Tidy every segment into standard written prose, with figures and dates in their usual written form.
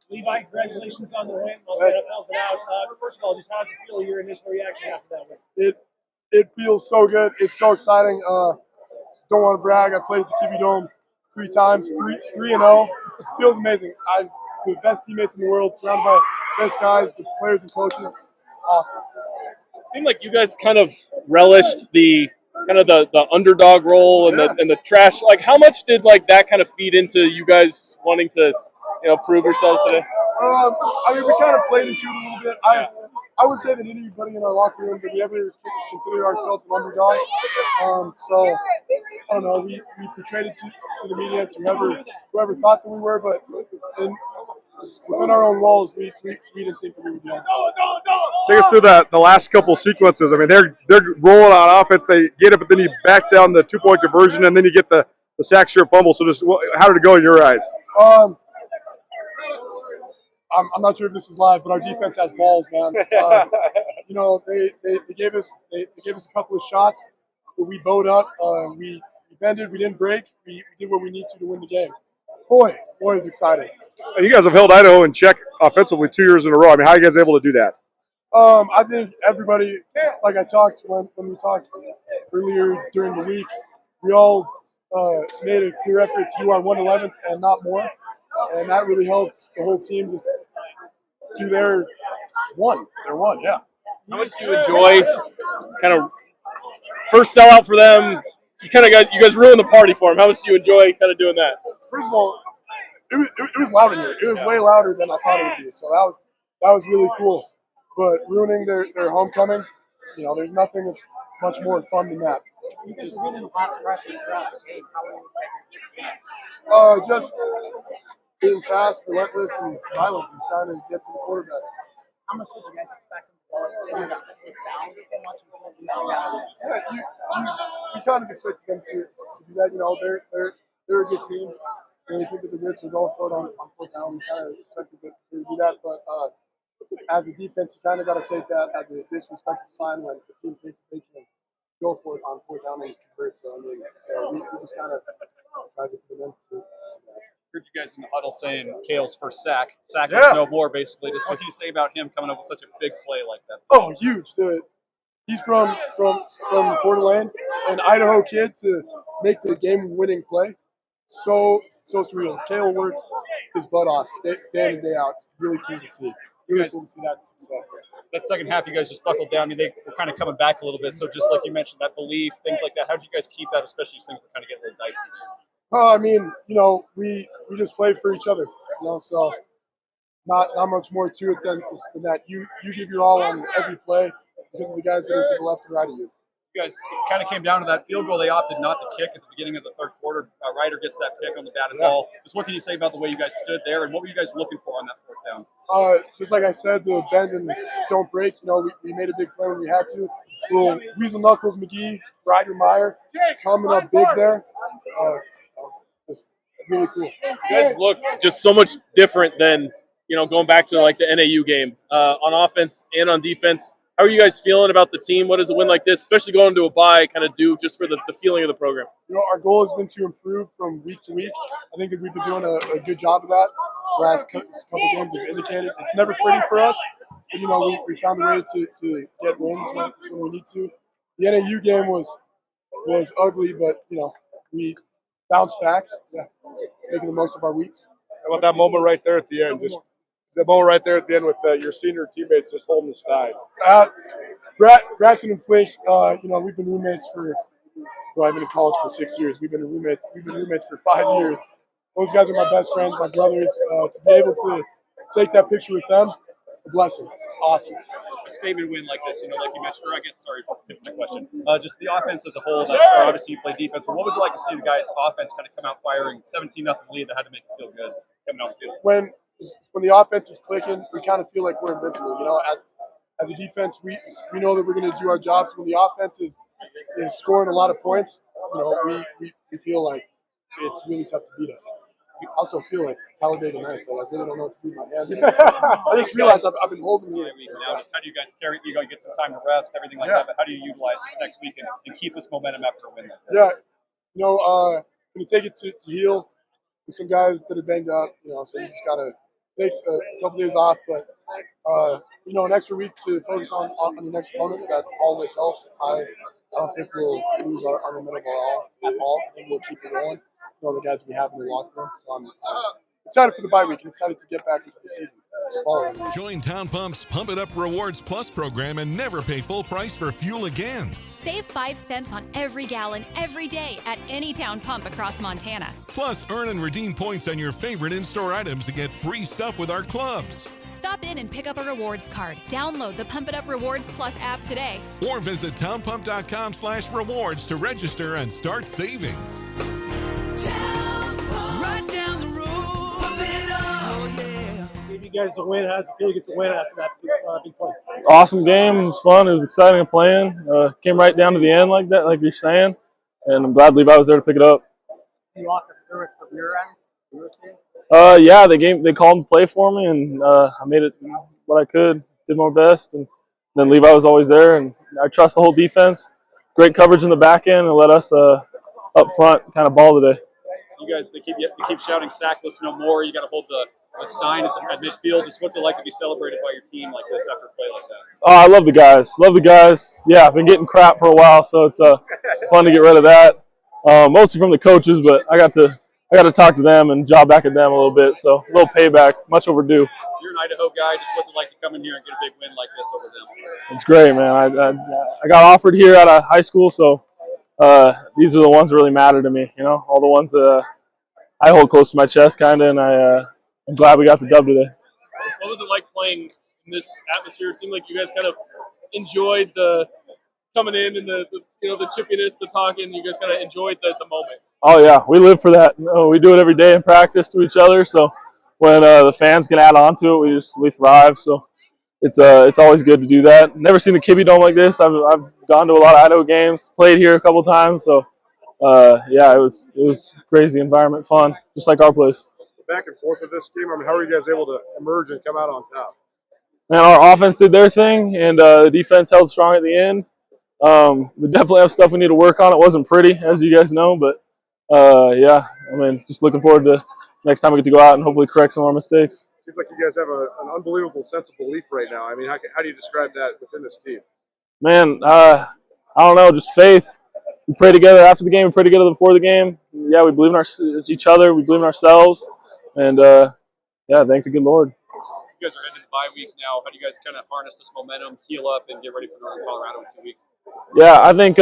Levi, congratulations on the win. I'll sells it out. First of all, just how did you feel your initial reaction after that win? It feels so good. It's so exciting. Don't want to brag. I played at the Kibbie Dome 3 times, 3-0. It feels amazing. I the best teammates in the world, surrounded by the best guys, the players and coaches. It's awesome. It seemed like you guys kind of relished the underdog role and the trash. Like, how much did like that kind of feed into you guys wanting to prove yourselves today? I mean, we kind of played into it a little bit. I would say that anybody in our locker room that we ever consider ourselves an underdog. So I don't know. We portrayed it to the media, to whoever thought that we were, but within our own walls, we didn't think that we would be underdogs. Take us through the last couple sequences. I mean, they're rolling on offense. They get it, but then you back down the 2-point conversion, and then you get the sack, share, fumble. So just how did it go in your eyes? I'm not sure if this is live, but our defense has balls, man. They gave us a couple of shots, but we bowed up. We bended. We didn't break. We did what we need to win the game. Boy, is exciting. And you guys have held Idaho in check offensively 2 years in a row. I mean, how are you guys able to do that? I think everybody, like I talked when we talked earlier during the week, we all made a clear effort to do our 111th and not more, and that really helps the whole team just do their one. Yeah. How much do you enjoy kind of first sellout for them? You guys ruined the party for them. How much do you enjoy kind of doing that? First of all, it was loud in here. It was way louder than I thought it would be. So that was really cool. But ruining their homecoming, there's nothing that's much more fun than that. Just running a lot of pressure throughout the game. How were you Just being fast, relentless, and violent, and trying to get to the quarterback. How much did you guys expect them to go? Yeah, you kind of expected them to do that. They're a good team. And we think that the Griz will go for it on 4th down. We kind of expected them to do that, but as a defense, you kind of got to take that as a disrespectful sign when the team thinks they can go for it on 4th down and convert. So I mean, we just kind of tried to put them into that. Heard you guys in the huddle saying Kale's first sack. Sack is no more, basically. Just what can you say about him coming up with such a big play like that? Oh, huge! He's from Coeur d'Alene, an Idaho kid, to make the game-winning play. So surreal. Kale works his butt off day in and day out. It's really cool to see. Really cool to see that success. That second half, you guys just buckled down. I mean, they were kind of coming back a little bit. So just like you mentioned, that belief, things like that. How did you guys keep that, especially as things were kind of getting a little dicey there? I mean, we just play for each other, so not much more to it than that. You give your all on every play because of the guys that are to the left and right of you. You guys kind of came down to that field goal. They opted not to kick at the beginning of the third quarter. Ryder gets that pick on the batted ball. Just what can you say about the way you guys stood there, and what were you guys looking for on that 4th down? Just like I said, the bend and don't break. We made a big play when we had to. Little Weasel Knuckles McGee, Ryder Meyer coming up big there. Just really cool. You guys look just so much different than going back to like the NAU game on offense and on defense. How are you guys feeling about the team? What does a win like this, especially going to a bye, kind of do just for the feeling of the program? Our goal has been to improve from week to week. I think that we've been doing a good job of that. The last couple games have indicated it's never pretty for us, but we found a way to get wins when we need to. The NAU game was ugly, but we bounced back. Yeah, making the most of our weeks. How about that moment right there at the end? Just the moment right there at the end with your senior teammates just holding the Stein. Braxton and Flake, we've been roommates I've been in college for 6 years. We've been roommates for 5 years. Those guys are my best friends, my brothers. To be able to take that picture with them, a blessing. It's awesome. A statement win like this, like you mentioned, or I guess, sorry, my question. Just the offense as a whole, that star, obviously you play defense, but what was it like to see the guys' offense kind of come out firing 17-0 lead that had to make it feel good coming out the field? When the offense is clicking, we kind of feel like we're invincible. As a defense, we know that we're going to do our jobs. When the offense is scoring a lot of points, we feel like it's really tough to beat us. I also feel like Talladega Nights. I really don't know what to do with my hands. I just realized I've been holding here. Now, just how do you guys carry? You got to get some time to rest, everything like that. But how do you utilize this next week and keep this momentum after a win like this? Yeah, when you take it to heal with some guys that are banged up, so you just gotta take a couple days off, but an extra week to focus on the next opponent, that always helps. I don't think we'll lose our momentum at all. I think we'll keep it rolling. The guys we have in the locker room. So I'm excited for the bye week and excited to get back into the season. Join Town Pump's Pump It Up Rewards Plus program and never pay full price for fuel again. Save 5 cents on every gallon every day at any Town Pump across Montana. Plus, earn and redeem points on your favorite in-store items to get free stuff with our clubs. Stop in and pick up a rewards card. Download the Pump It Up Rewards Plus app today. Or visit townpump.com/rewards to register and start saving. Right down the road, pump it up, oh yeah. Gave you guys the win. How does it feel to get the win after that big play? Awesome game. It was fun. It was exciting playing. Came right down to the end like that, like you're saying. And I'm glad Levi was there to pick it up. Can you walk us through it from your end? You were seeing? Yeah, they called and play for me, and I made it what I could, did my best, and then Levi was always there, and I trust the whole defense. Great coverage in the back end, and let us up front kind of ball today. You guys, they keep shouting sackless no more. You got to hold the Stein at midfield. Just what's it like to be celebrated by your team like this after a play like that? Oh, I love the guys. Love the guys. Yeah, I've been getting crap for a while, so it's fun to get rid of that. Mostly from the coaches, but I got to talk to them and job back at them a little bit. So a little payback, much overdue. You're an Idaho guy. Just what's it like to come in here and get a big win like this over them? It's great, man. I got offered here out of high school, so these are the ones that really matter to me. All the ones that I hold close to my chest, kind of, and I'm glad we got the dub today. What was it like playing in this atmosphere? It seemed like you guys kind of enjoyed the coming in and the chippiness, the talking. You guys kind of enjoyed the moment. Oh yeah, we live for that. We do it every day in practice to each other. So when the fans can add on to it, we thrive. So it's always good to do that. Never seen the Kibbie Dome like this. I've gone to a lot of Idaho games, played here a couple times. So yeah, it was crazy environment, fun, just like our place. Back and forth of this game, how are you guys able to emerge and come out on top? Man, our offense did their thing, and the defense held strong at the end. We definitely have stuff we need to work on. It wasn't pretty, as you guys know, but yeah, just looking forward to next time we get to go out and hopefully correct some of our mistakes. Seems like you guys have an unbelievable sense of belief right now. How do you describe that within this team? Man, I don't know, just faith. We pray together after the game. We pray together before the game. Yeah, we believe in each other. We believe in ourselves. And, yeah, thank the good Lord. You guys are heading into bye week now. How do you guys kind of harness this momentum, heal up, and get ready for Northern Colorado in 2 weeks? Yeah, I think,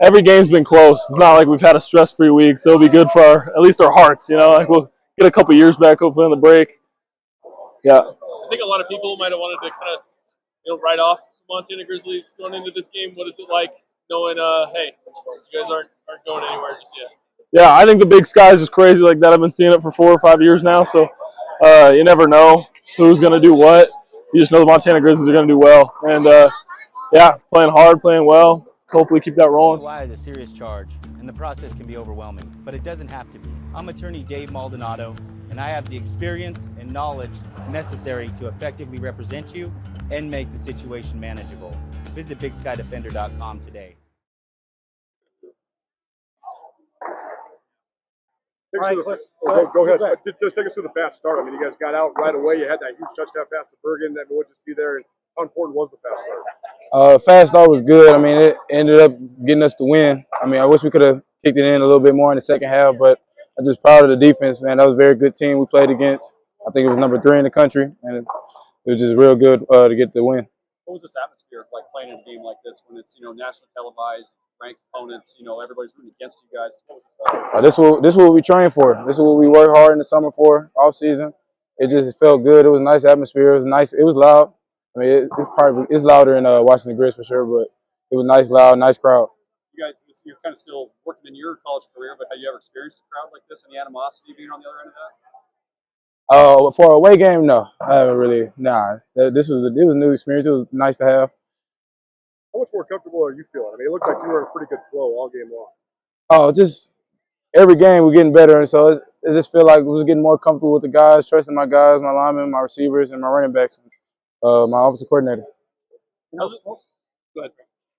every game's been close. It's not like we've had a stress-free week, so it'll be good for at least our hearts, we'll get a couple years back hopefully on the break. Yeah. I think a lot of people might have wanted to kind of, write off Montana Grizzlies going into this game. What is it like knowing, hey, you guys aren't going anywhere just yet? Yeah, I think the Big Sky is just crazy like that. I've been seeing it for 4 or 5 years now, so you never know who's going to do what. You just know the Montana Grizzlies are going to do well. And, yeah, playing hard, playing well. Hopefully keep that rolling. DUI is a serious charge, and the process can be overwhelming, but it doesn't have to be. I'm attorney Dave Maldonado, and I have the experience and knowledge necessary to effectively represent you and make the situation manageable. Visit BigSkyDefender.com today. Go ahead. Just take us through the fast start. You guys got out right away. You had that huge touchdown pass to Bergen. What did you see there? And how important was the fast start? Fast start was good. It ended up getting us the win. I wish we could have kicked it in a little bit more in the second half, but I'm just proud of the defense, man. That was a very good team we played against. I think it was number 3 in the country, and it was just real good to get the win. What was this atmosphere like playing in a game like this when it's national televised, ranked opponents, everybody's rooting against you guys? What was this like? This is what we train for. This is what we work hard in the summer for, off season. It felt good. It was a nice atmosphere. It was nice. It was loud. It's louder in Washington Griz for sure, but it was nice, loud, nice crowd. You guys, you're kind of still working in your college career, but have you ever experienced a crowd like this? Any animosity being on the other end of that? For a away game, no, I haven't really. Nah, it was a new experience. It was nice to have. How much more comfortable are you feeling? It looked like you were in a pretty good flow all game long. Oh, just every game we're getting better, and so it just feel like we was getting more comfortable with the guys, trusting my guys, my linemen, my receivers, and my running backs, my offensive coordinator. Go ahead.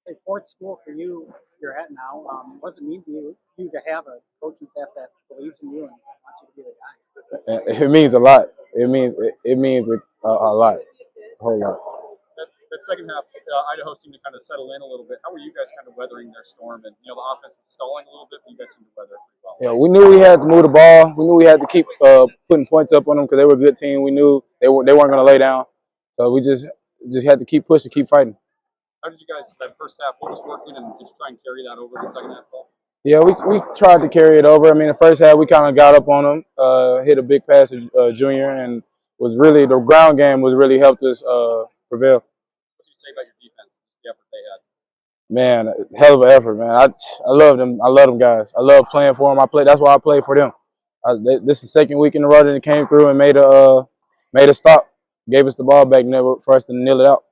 Hey, fourth school for you, you're at now. What does it mean to you to have a coaching staff that believes in you and wants you to be the guy? It means a lot. It means a lot, a whole lot. That second half, Idaho seemed to kind of settle in a little bit. How were you guys kind of weathering their storm? And the offense was stalling a little bit, but you guys seemed to weather it pretty well. Yeah, we knew we had to move the ball. We knew we had to keep putting points up on them because they were a good team. We knew they weren't going to lay down, so we just had to keep pushing, keep fighting. How did you guys that first half? What was working, and did you try and carry that over the second half? Yeah, we tried to carry it over. I mean, the first half we kind of got up on them, hit a big pass to Junior, and was really the ground game was really helped us prevail. What do you say about your defense? The effort they had. Man, hell of an effort, man. I love them. I love them guys. I love playing for them. That's why I play for them. This is the second week in a row that they came through and made a stop, gave us the ball back for us to kneel it out.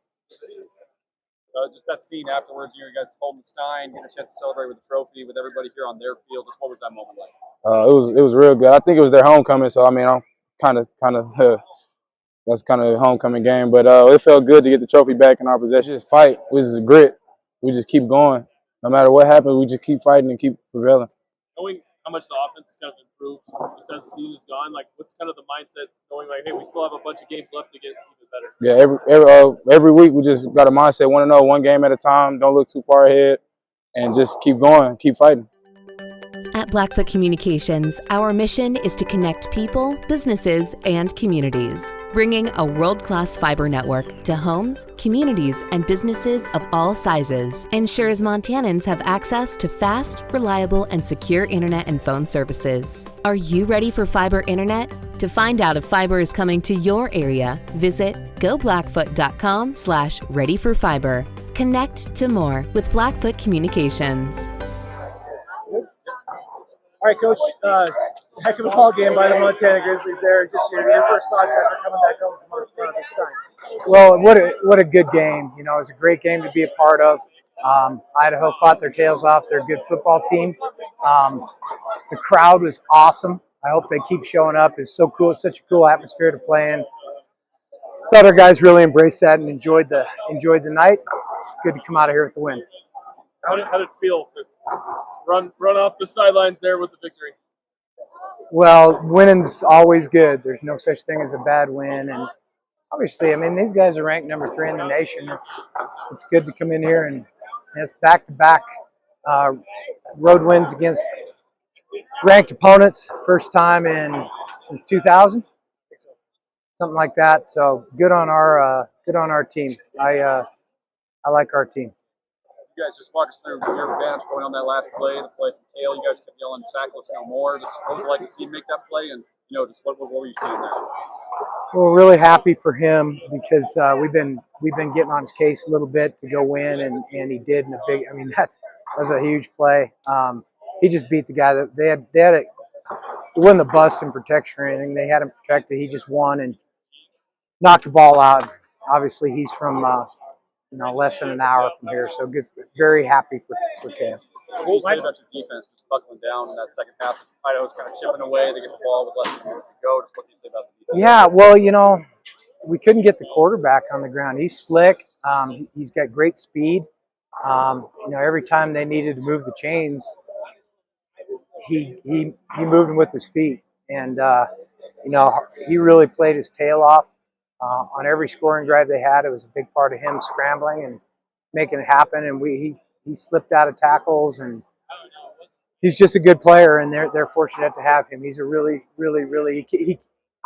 Just that scene afterwards, you guys holding Stein, getting a chance to celebrate with the trophy with everybody here on their field. Just what was that moment like? It was real good. I think it was their homecoming, so I mean, I'm kind of that's kind of a homecoming game. But it felt good to get the trophy back in our possession. Just fight. We just grit. We just keep going. No matter what happens, we just keep fighting and keep prevailing. Knowing how much the offense has kind of improved just as the season is gone, like what's kind of the mindset knowing like, hey, we still have a bunch of games left to get even better? Yeah, every week we just got a mindset, want to know one game at a time, don't look too far ahead, and just keep going, keep fighting. At Blackfoot Communications, our mission is to connect people, businesses, and communities, bringing a world-class fiber network to homes, communities, and businesses of all sizes, ensures Montanans have access to fast, reliable, and secure internet and phone services. Are you ready for fiber internet? To find out if fiber is coming to your area, visit goblackfoot.com/readyforfiber. Connect to more with Blackfoot Communications. All right, Coach. Heck of a ball game by the Montana Grizzlies there. Just your first thoughts after coming back home from Stein. Well, what a good game. You know, it was a great game to be a part of. Idaho fought their tails off. They're a good football team. The crowd was awesome. I hope they keep showing up. It's so cool. It's such a cool atmosphere to play in. Thought our guys really embraced that and enjoyed the night. It's good to come out of here with the win. How did it feel to run off the sidelines there with the victory? Well, winning's always good. There's no such thing as a bad win, and obviously, I mean, these guys are ranked number 3 in the nation. It's good to come in here and it's back-to-back road wins against ranked opponents. First time since 2000, something like that. So good on our team. I like our team. You guys just walk us through your advantage point on that last play, the play from Kale. You guys kept yelling "Sackless no more." Just what was it like to see him make that play, and just what were you seeing there? We're really happy for him because we've been getting on his case a little bit to go win, and he did in a big. I mean, that was a huge play. He just beat the guy that they had. It wasn't a bust in protection or anything. They had him protected. He just won and knocked the ball out. Obviously, he's from less than an hour from here, so good. Very happy for Kale. What do you say about your defense just buckling down in that second half? Idaho's kind of chipping away. They get the ball with less than a minute to go. Just what do you say about the defense? Yeah, well, we couldn't get the quarterback on the ground. He's slick. He's got great speed. Every time they needed to move the chains, he moved them with his feet, and he really played his tail off on every scoring drive they had. It was a big part of him scrambling and making it happen, and he slipped out of tackles, and he's just a good player, and they're fortunate to have him. He's a really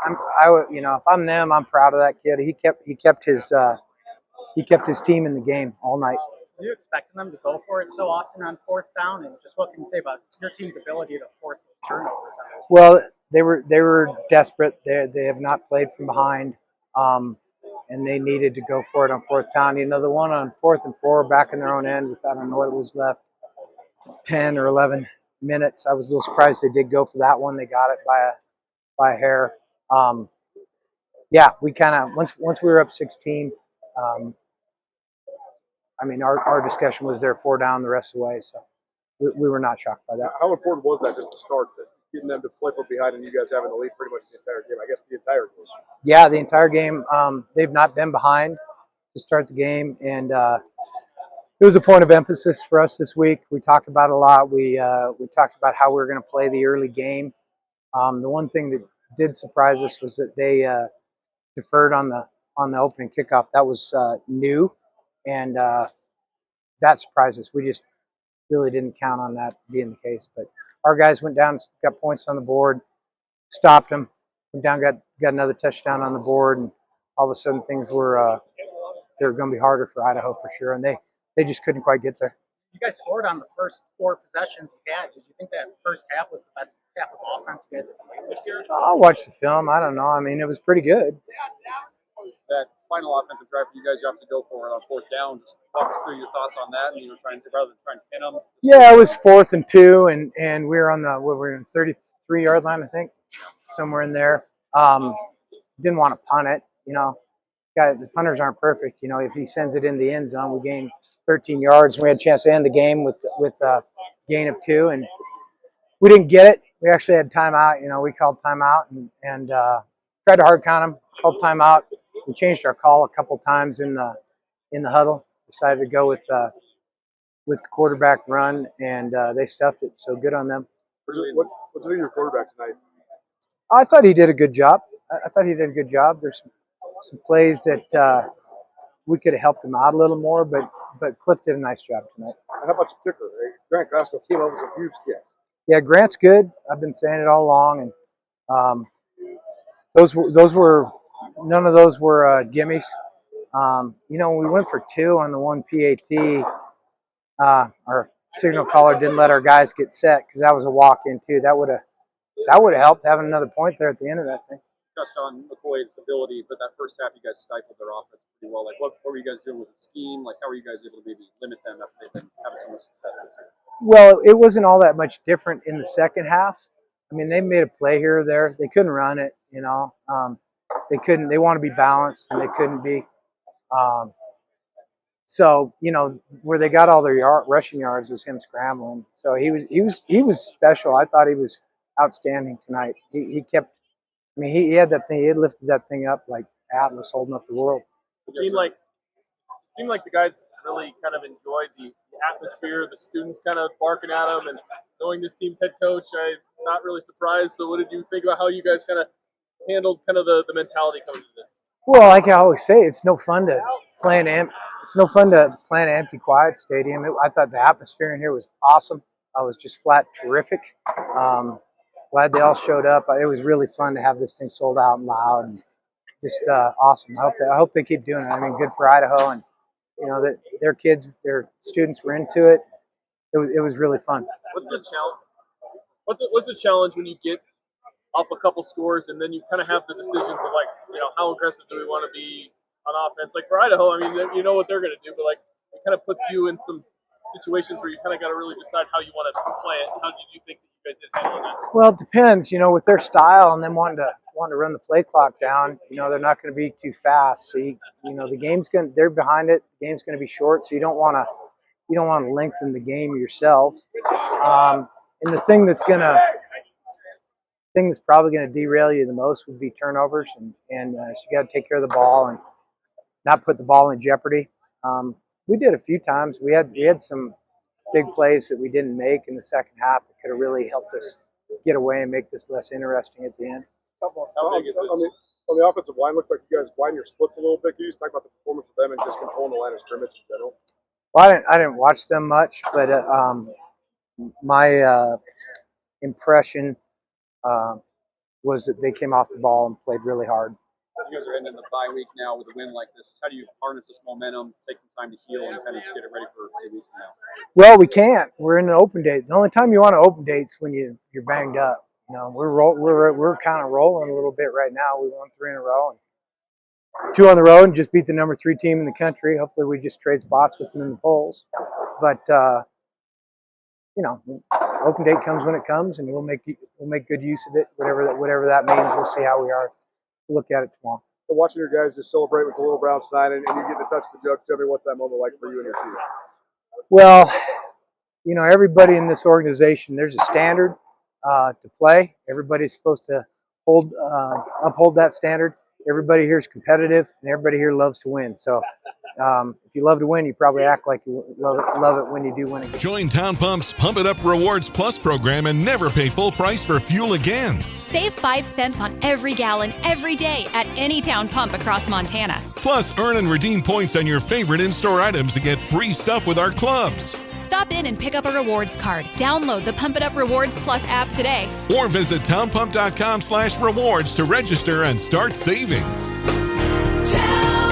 if I'm them, I'm proud of that kid. He kept his team in the game all night. Are you expecting them to go for it so often on fourth down, and just what can you say about your team's ability to force turnovers? Well, they were desperate. They have not played from behind, and they needed to go for it on fourth down. The one on 4th and 4 back in their own end with I don't know what it was left, 10 or 11 minutes. I was a little surprised they did go for that one. They got it by a hair. We kind of once we were up 16. Our discussion was there 4 down the rest of the way, so we were not shocked by that. How important was that just to start, getting them to play from behind and you guys having the lead pretty much the entire game? I guess the entire game. Yeah, the entire game. They've not been behind to start the game, and it was a point of emphasis for us this week. We talked about it a lot. We talked about how we were going to play the early game. The one thing did surprise us was that they deferred on the opening kickoff. That was new, and that surprised us. We just really didn't count on that being the case. But our guys went down, got points on the board, stopped them, went down, got another touchdown on the board, and all of a sudden things were they were going to be harder for Idaho for sure, and they just couldn't quite get there. You guys scored on the first 4 possessions you had. Did you think that first half was the best half of offense you guys have played this year? I'll watch the film. I don't know. I mean, it was pretty good. That final offensive drive for you guys, you have to go for it on 4th down. Just walk us through your thoughts on that, and rather than trying to pin them. Yeah, it was 4th and 2, and we were on the 33-yard line, I think, somewhere in there. Didn't want to punt it, the punters aren't perfect. If he sends it in the end zone, we gain 13 yards. We had a chance to end the game with a gain of 2, and we didn't get it. We actually had timeout. We called timeout and tried to hard count them. Called timeout. We changed our call a couple times in the huddle. Decided to go with the quarterback run, and they stuffed it. So good on them. What do you think of your quarterback tonight? I thought he did a good job. There's some plays that we could have helped him out a little more, but Cliff did a nice job tonight. And how about your kicker? Grant Glasgow came out with some huge kicks. Yeah, Grant's good. I've been saying it all along, and those were none of those were gimmies. We went for 2 on the one PAT. Our signal caller didn't let our guys get set because that was a walk-in too. That would have helped having another point there at the end of that thing. Just on McCoy's ability, but that first half you guys stifled their offense pretty well. Like, what were you guys doing? Was it scheme? Like, how were you guys able to maybe limit them after they've been having so much success this year? Well, it wasn't all that much different in the second half. I mean, they made a play here or there. They couldn't run it, They couldn't. They want to be balanced, and they couldn't be. So where they got all their rushing yards was him scrambling. So he was special. I thought he was outstanding tonight. He kept. I mean, he had that thing. He had lifted that thing up like Atlas holding up the world. It seemed like the guys really kind of enjoyed the atmosphere, the students kind of barking at them, and knowing this team's head coach, I'm not really surprised. So what did you think about how you guys kind of handled kind of the mentality coming to this? Well, like I always say, it's no fun to play an empty, quiet stadium. I thought the atmosphere in here was awesome. I was just flat terrific. Glad they all showed up. It was really fun to have this thing sold out and loud, and just awesome. I hope they keep doing it. I mean, good for Idaho, and that their kids, their students were into it. It was really fun. What's the challenge? What's the challenge when you get up a couple scores and then you kind of have the decisions of how aggressive do we want to be on offense? Like for Idaho, I mean, you know what they're going to do, but it kind of puts you in some situations where you kind of got to really decide how you want to play it. How did you think that you guys did handle that? Well, it depends, with their style and them wanting to run the play clock down. They're not going to be too fast. So the game's they're behind it. The game's going to be short, so you don't want to lengthen the game yourself. And the thing that's probably going to derail you the most would be turnovers, and so you got to take care of the ball and not put the ball in jeopardy. We did a few times. We had some big plays that we didn't make in the second half that could have really helped us get away and make this less interesting at the end. How big is this? On the offensive line, looked like you guys widened your splits a little bit. Can you just talk about the performance of them and just controlling the line of scrimmage in general? Well, I didn't watch them much, but my impression was that they came off the ball and played really hard. You guys are ending the bye week now with a win like this. How do you harness this momentum, take some time to heal, and kind of get it ready for 2 weeks from now? Well, we can't. We're in an open date. The only time you want to open date is when you're banged up. We're kind of rolling a little bit right now. We won 3 in a row, and 2 on the road, and just beat the number 3 team in the country. Hopefully, we just trade spots with them in the polls. But open date comes when it comes, and we'll make good use of it. Whatever that means, we'll see how we are. We'll look at it tomorrow. So watching your guys just celebrate with the Little Brown Stein, and you get to touch the jug. Tell me, what's that moment like for you and your team? Well, everybody in this organization, there's a standard to play. Everybody's supposed to uphold that standard. everybody here is competitive, and everybody here loves to win. So if you love to win, you probably act like you love it when you do win a game. Join Town Pump's Pump It Up Rewards Plus program and never pay full price for fuel again. Save 5 cents on every gallon every day at any town pump across Montana. Plus, earn and redeem points on your favorite in-store items to get free stuff with our clubs. Stop in and pick up a rewards card. Download the Pump It Up Rewards Plus app today. Or visit townpump.com/rewards to register and start saving. Town